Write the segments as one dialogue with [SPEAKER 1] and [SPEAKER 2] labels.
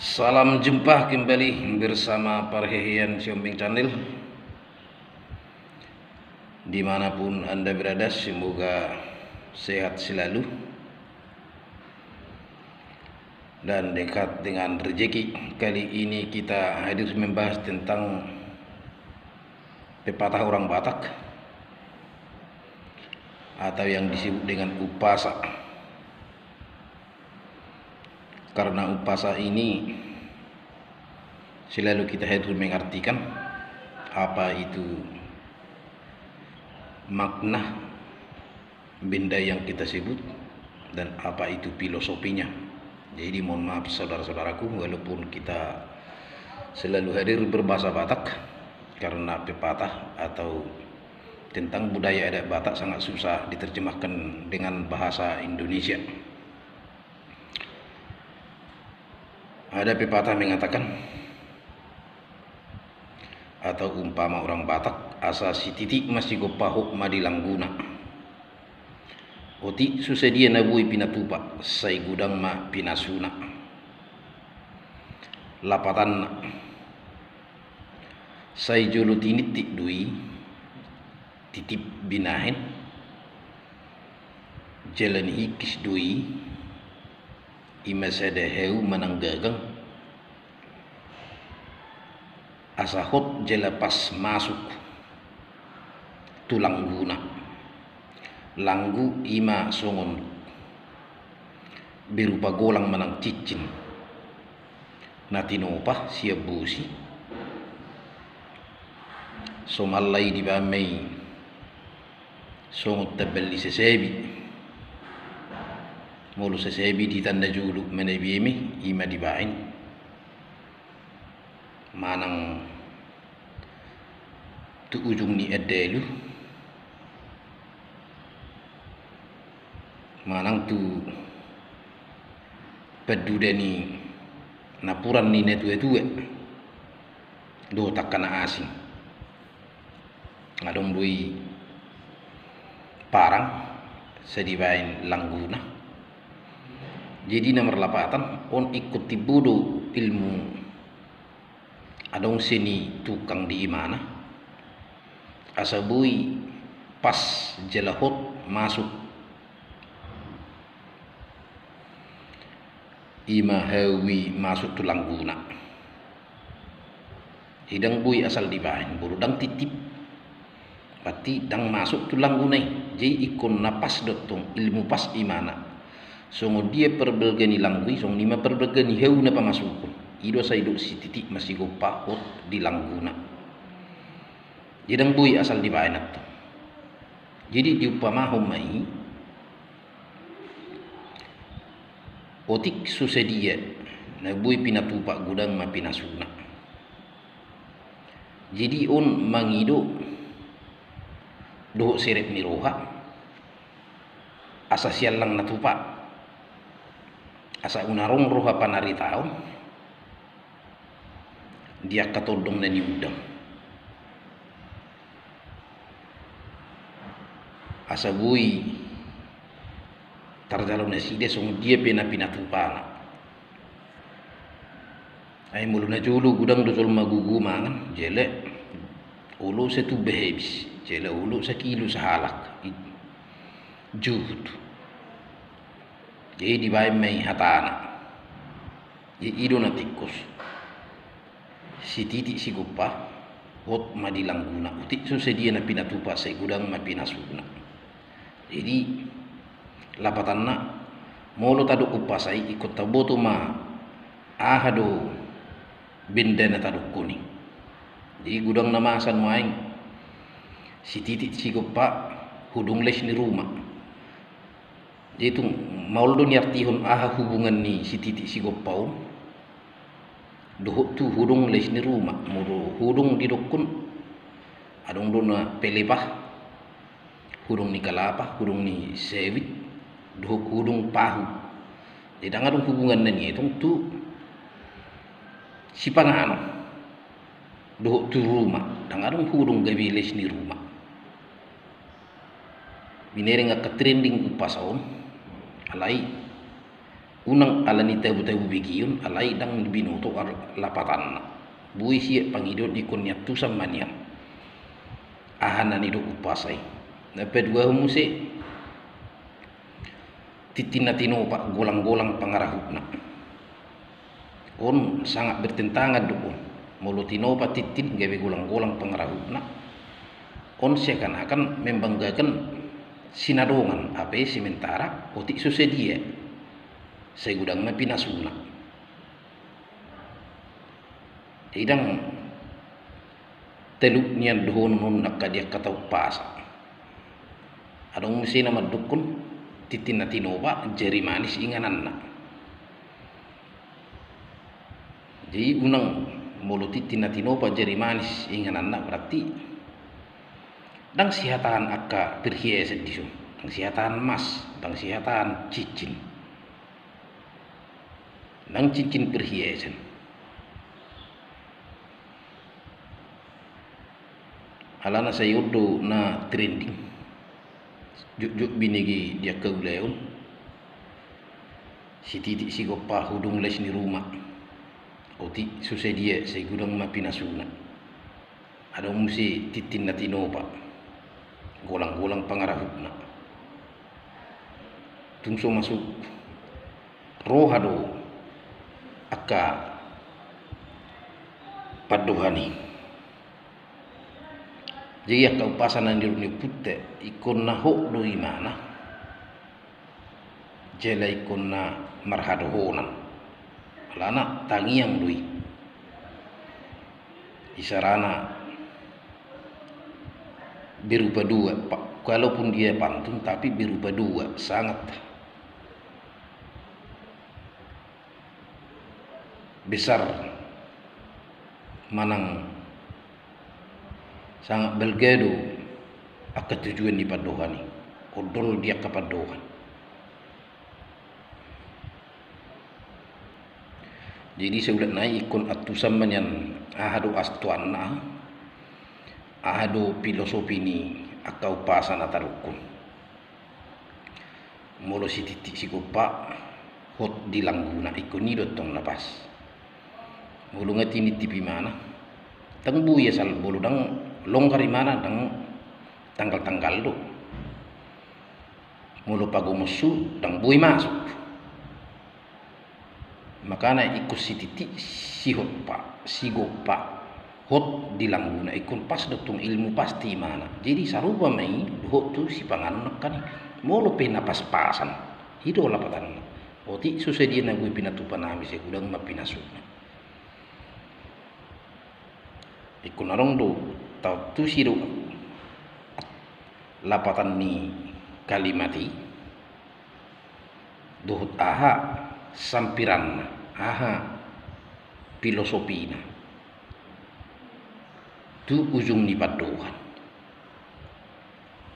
[SPEAKER 1] Salam jumpa kembali bersama Parhehian Siombing Channel. Dimanapun Anda berada, semoga sehat selalu dan dekat dengan rezeki. Kali ini kita hadir membahas tentang pepatah orang Batak atau yang disebut dengan upasa. Karena upasa ini selalu kita harus mengartikan apa itu makna benda yang kita sebut dan apa itu filosofinya. Jadi mohon maaf saudara-saudaraku, walaupun kita selalu hadir berbahasa Batak, karena pepatah atau tentang budaya adat Batak sangat susah diterjemahkan dengan bahasa Indonesia. Ada pepatah mengatakan atau umpama orang Batak, asa si titik masih gopahuk madilangguna. Oti susedia nabui pinatupa, say gudang ma pinasuna. Lapatan say jolo tinitik dui, titip binahin, jalan hikis dui, imasada heu mananggagang, asahot jelapas masuk tulang guna, langgu ima songon berupa golang manang cicin, natinopah siap busi, somalai dibamai songot tabali sesebi. Mulu sesebi ditanda julu menebimi ima dibain manang tu ujung ni adelu manang tu pedudani napuran ni netue do takana asing ngadong dui parang sedibain langguna. Jadi nomor 8 on ikuti bodo ilmu adong seni tukang di mana asabui pas jelahot masuk ima hawi masuk tulang guna hidang bui asal dibahin buru dang titip berarti dang masuk tulang gunai jadi ikon napas dotong ilmu pas imana songo dia perbelgani langgui songo lima perbelgani heu na pamasukun ido saiduk si titik masih gopahot di langguna jedang bui asal di bainat jadi diupamahum mai otik susedia na bui pinatupa gudang ma pinasuna jadi on mangido doh serep ni roha asasial lang natupa asa unarong roha panari taon dia katodong na ni udang asa bui tarjalom na side song dia pena pinatupana ay mulu na julu gudang dojol magugu mangan jele ulu setu behebis jele ulu sakilo sahalak juhud jadi dibayi mai hatana jadi ido na tikus si titik si gupa hot madilangguna utik susedia na pinatupa say gudang ma pinasuna jadi lapatanna molo tadu upasai ikut taboto ma ahado benda na tadu kuning jadi gudang na masan waing si titik si gupa hudung les ni rumah. Jadi itu mauldo niartihon aha hubungan ni si titik si gopau dohok tu hudung les ni rumah muru hudung di dokun adong dona pelepah hudung ni kalapa hudung ni sewit dohok hudung pahu jadi ngadong hubungan na ni itong tu si pangano dohok tu rumah dangadong hudung gabi les ni rumah binere nga ka trending upasaon alai unang alani tabu-tabu bigiyon alay dang binoto lapatan na buwi siya pangidon ikon niya tusam manyan ahanan ido upasay na pedwa humuse titinatino pa golang-golang pangarahuk na on sangat bertentangan doon mulu tino pa titin gawe golang-golang pangarahuk na on seakan-akan membanggakan sinadongan apa sementara otik susedia saya gudang na pinasuna idang teluk niyan doon nun nakadia kataw pasa adong mesin na madukun titin na tinoba jeri manis inganan na jadi unang mulu titin na tinoba jeri manis inganan na berarti dang sihatan akka perhiasan disu dang sihatan emas dang sihatan cincin dang cincin perhiasan alana sayudo na trending juk binigi dia keuleon si titik si gopa hudung les ni rumah oti susah dia saya gudang mapinasuna ada musi titin na tinoba golang-golang pangarahuk na tungso masuk rohado akka padohani jadi akka upasanan di runi putte ikon na hok do imana jela ikon na marhadohonan alana tangiang dui isarana berupa dua kalaupun dia pantun tapi berupa dua sangat besar manang sangat belgedo akka tujuan di padohani odol dia ke padohan jadi seulat naik ikon atusan manyan ahadu astuanna ahadu filosofi ni akka upasana tarukun molo si titik si gopa hot dilangguna ikon ni dotong napas mulu ngati ni tipi mana tang buya sal bolu dang longkar mana dang tanggal-tanggal do mulu pagomusu dang buy masuk makana ikut si titik si gopa hot dilangguna ikon pas dotong ilmu pasti mana jadi sarupa mai hot tu si panganak kan mulu pena pas-pasan hido lapatan oti susah dia na gui pinatupan nami saya gudang mapinasuna ikon narong do tau tu siru lapatan ni kalimati dohut aha sampiran aha filosofi na tu ujung ni padohan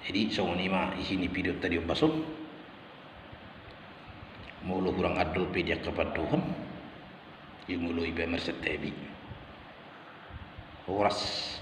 [SPEAKER 1] jadi songoni ma isini video tadi basok mulu kurang adol pedia ke padohan yung mulu ibe merset tebi horas